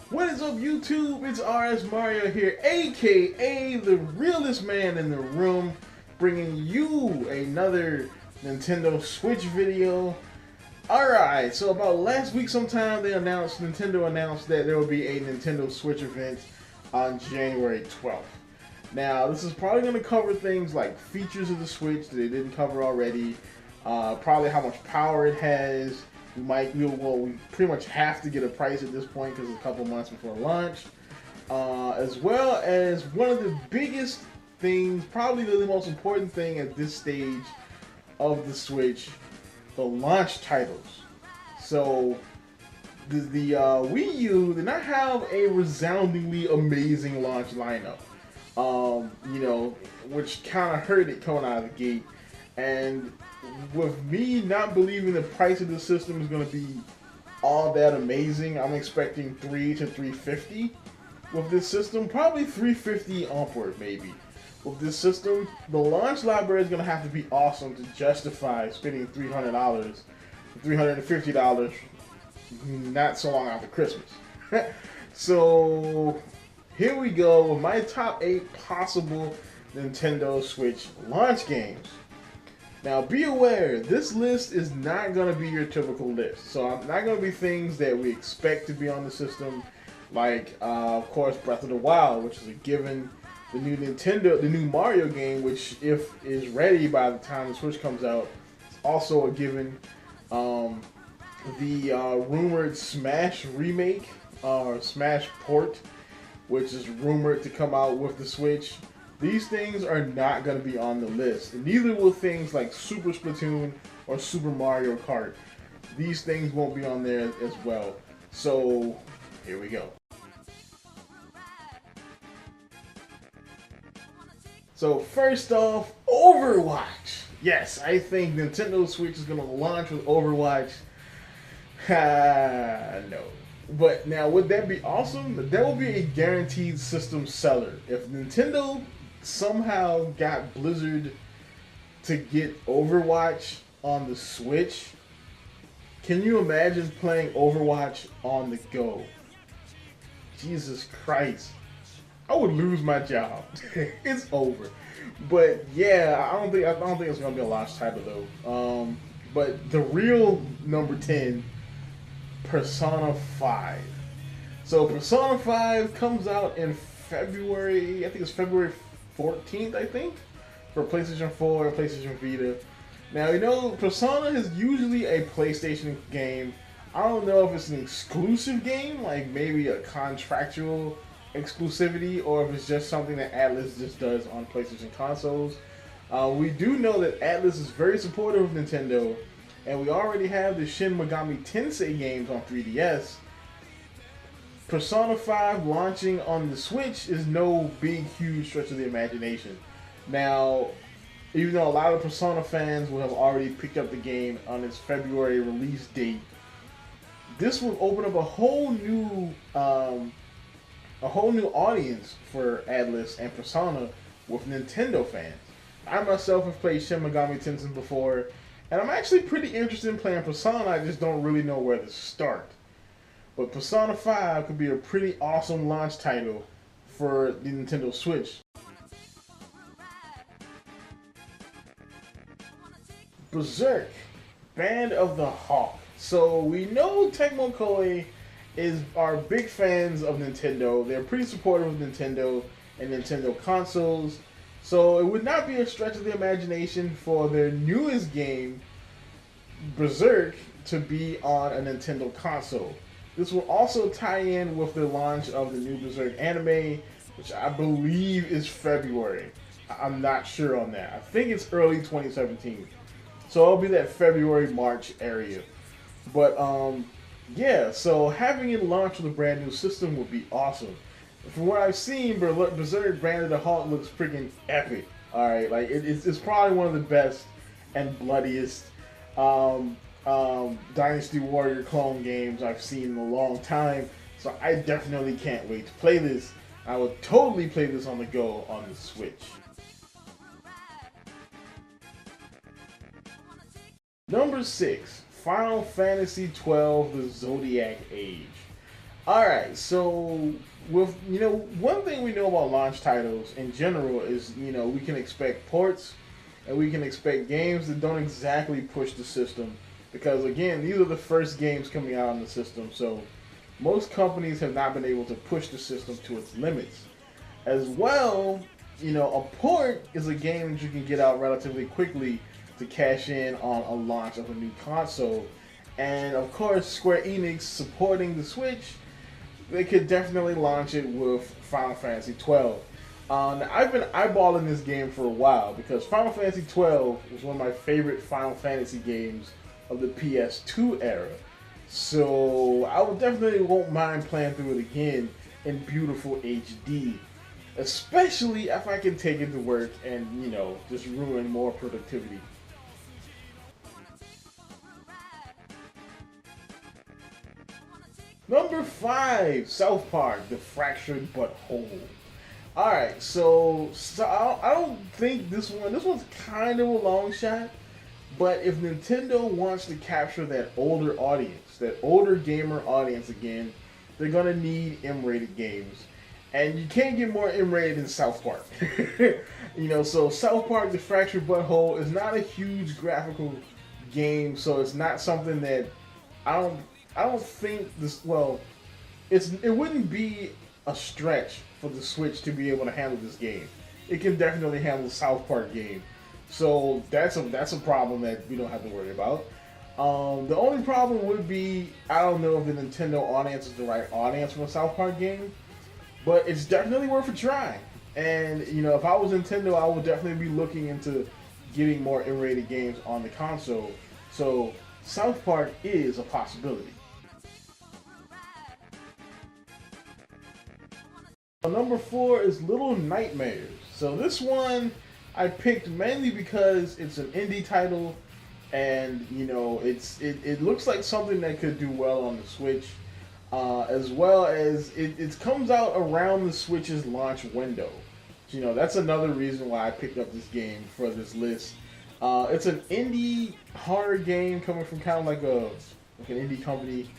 What is up, YouTube? It's RSMario here, aka the realest man in the room, bringing you another Nintendo Switch video. Alright, so about last week sometime Nintendo announced that there will be a Nintendo Switch event on January 12th. Now, this is probably going to cover things like features of the Switch that they didn't cover already, probably how much power it has. We pretty much have to get a price at this point because it's a couple months before launch. As well as one of the biggest things, probably the most important thing at this stage of the Switch, the launch titles. So, the Wii U did not have a resoundingly amazing launch lineup. Which kind of hurt it coming out of the gate. And with me not believing the price of the system is going to be all that amazing, I'm expecting $300 to $350 with this system. Probably $350 upward, maybe. With this system, the launch library is going to have to be awesome to justify spending $300, $350 not so long after Christmas. So here we go with my top 8 possible Nintendo Switch launch games. Now be aware, this list is not going to be your typical list. So I'm not going to be things that we expect to be on the system, like of course Breath of the Wild, which is a given. The new Mario game, which if is ready by the time the Switch comes out, is also a given. The rumored Smash remake or Smash port, which is rumored to come out with the Switch. These things are not going to be on the list. And neither will things like Super Splatoon or Super Mario Kart. These things won't be on there as well. So, here we go. So, first off, Overwatch. Yes, I think Nintendo Switch is going to launch with Overwatch. No. But now, would that be awesome? That would be a guaranteed system seller. If Nintendo somehow got Blizzard to get Overwatch on the Switch, can you imagine playing Overwatch on the go? Jesus Christ. I would lose my job. It's over. But yeah, I don't think it's gonna be a launch title though. But the real number 10, Persona 5. So Persona 5 comes out in February, I think it's February 14th, I think, for PlayStation 4 and PlayStation Vita. Now, Persona is usually a PlayStation game. I don't know if it's an exclusive game, like maybe a contractual exclusivity, or if it's just something that Atlus just does on PlayStation consoles. We do know that Atlus is very supportive of Nintendo, and we already have the Shin Megami Tensei games on 3DS. Persona 5 launching on the Switch is no big, huge stretch of the imagination. Now, even though a lot of Persona fans will have already picked up the game on its February release date, this will open up a whole new audience for Atlus and Persona with Nintendo fans. I myself have played Shin Megami Tensei before, and I'm actually pretty interested in playing Persona. I just don't really know where to start. But Persona 5 could be a pretty awesome launch title for the Nintendo Switch. Berserk, Band of the Hawk. So we know Tecmo Koei are big fans of Nintendo. They're pretty supportive of Nintendo and Nintendo consoles. So it would not be a stretch of the imagination for their newest game, Berserk, to be on a Nintendo console. This will also tie in with the launch of the new Berserk anime, which I believe is February. I'm not sure on that. I think it's early 2017. So it'll be that February-March area. But, yeah, so having it launch with a brand new system would be awesome. From what I've seen, Berserk Band of the Hawk looks freaking epic. Alright, like, it's probably one of the best and bloodiest Dynasty Warrior clone games I've seen in a long time, so I definitely can't wait to play this. I would totally play this on the go on the Switch. Number 6, Final Fantasy XII: The Zodiac Age. All right, so with one thing we know about launch titles in general is we can expect ports and we can expect games that don't exactly push the system because again these are the first games coming out on the system, so most companies have not been able to push the system to its limits. As well, a port is a game that you can get out relatively quickly to cash in on a launch of a new console. And of course, Square Enix supporting the Switch, they could definitely launch it with Final Fantasy XII. I've been eyeballing this game for a while because Final Fantasy XII was one of my favorite Final Fantasy games of the PS2 era. So I would definitely won't mind playing through it again in beautiful HD. Especially if I can take it to work and, just ruin more productivity. Number 5, South Park, The Fractured Butthole. Alright, so I don't think this one's kind of a long shot, but if Nintendo wants to capture that older audience, that older gamer audience again, they're gonna need M-rated games. And you can't get more M-rated than South Park. So South Park, The Fractured Butthole is not a huge graphical game, so it's not something that I don't think this. Well, it wouldn't be a stretch for the Switch to be able to handle this game. It can definitely handle the South Park game, so that's a problem that we don't have to worry about. The only problem would be I don't know if the Nintendo audience is the right audience for a South Park game. But it's definitely worth a try. And, if I was Nintendo, I would definitely be looking into getting more M-rated games on the console. So, South Park is a possibility. Number 4 is Little Nightmares. So this one I picked mainly because it's an indie title. And, it looks like something that could do well on the Switch. As well as it comes out around the Switch's launch window. So, that's another reason why I picked up this game for this list. It's an indie horror game coming from kind of like an indie company.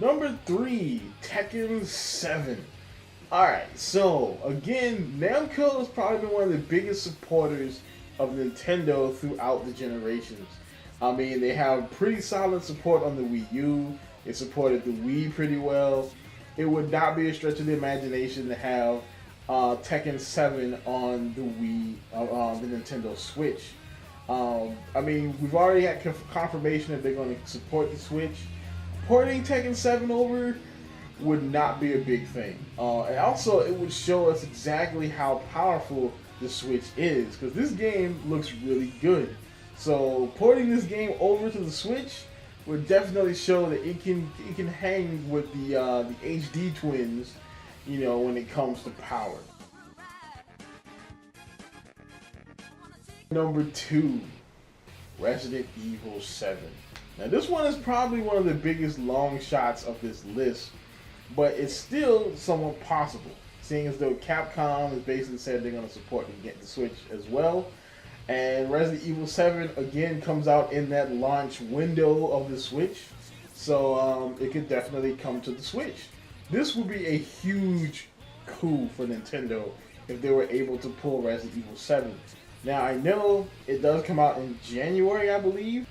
Number 3, Tekken 7. Alright, so again, Namco has probably been one of the biggest supporters of Nintendo throughout the generations. I mean, they have pretty solid support on the Wii U. They supported the Wii pretty well. It would not be a stretch of the imagination to have Tekken 7 on the Wii, the Nintendo Switch. I mean, we've already had confirmation that they're going to support the Switch. Porting Tekken 7 over would not be a big thing. And also, it would show us exactly how powerful the Switch is, because this game looks really good. So porting this game over to the Switch would definitely show that it can hang with the HD twins, when it comes to power. Number 2, Resident Evil 7. Now this one is probably one of the biggest long shots of this list, but it's still somewhat possible, seeing as though Capcom has basically said they're going to support the Switch as well. And Resident Evil 7 again comes out in that launch window of the Switch, so it could definitely come to the Switch. This would be a huge coup for Nintendo if they were able to pull Resident Evil 7. Now I know it does come out in January, I believe,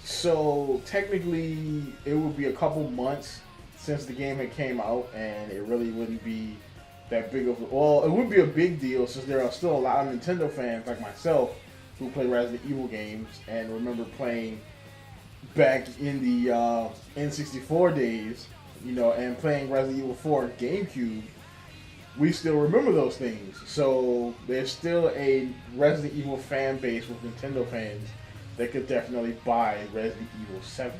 so technically it would be a couple months since the game had came out, and it really wouldn't be that big of it would be a big deal since there are still a lot of Nintendo fans like myself who play Resident Evil games and remember playing back in the N64 days, and playing Resident Evil 4 GameCube. We still remember those things, so there's still a Resident Evil fan base with Nintendo fans that could definitely buy Resident Evil 7.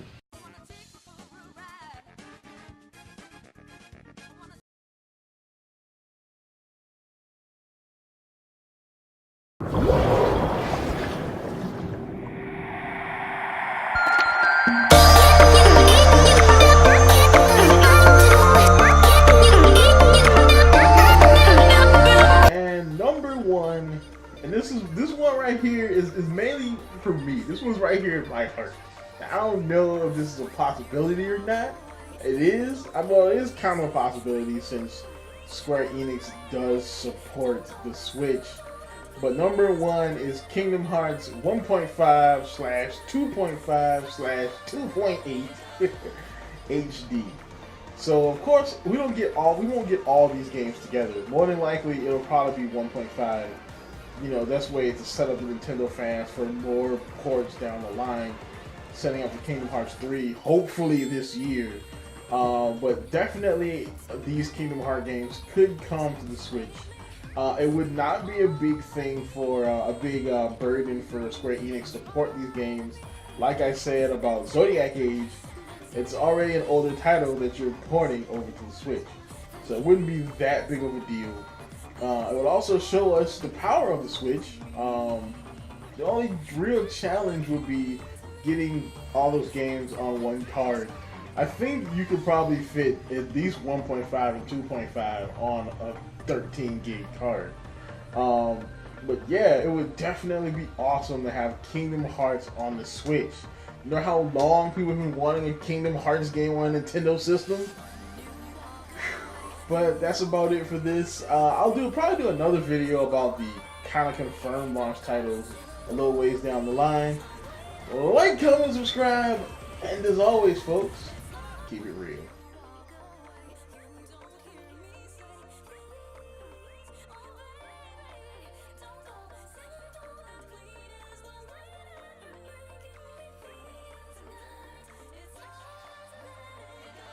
And this one right here is mainly for me. This one's right here in my heart. Now, I don't know if this is a possibility or not. It is. Well, it is kind of a possibility since Square Enix does support the Switch. But number one is Kingdom Hearts 1.5/2.5/2.8 HD. So of course we won't get all these games together. More than likely it'll probably be 1.5. You know, that's way to set up the Nintendo fans for more ports down the line, setting up for Kingdom Hearts 3 hopefully this year. But definitely these Kingdom Hearts games could come to the Switch. It would not be a big thing for a big burden for Square Enix to port these games. Like I said about Zodiac Age, it's already an older title that you're porting over to the Switch. So it wouldn't be that big of a deal. It would also show us the power of the Switch. The only real challenge would be getting all those games on one card. I think you could probably fit at least 1.5 and 2.5 on a 13 gig card. But yeah, it would definitely be awesome to have Kingdom Hearts on the Switch. You know how long people have been wanting a Kingdom Hearts game on a Nintendo system? But that's about it for this. I'll probably do another video about the kind of confirmed launch titles a little ways down the line. Like, comment, subscribe, and as always, folks, keep it real.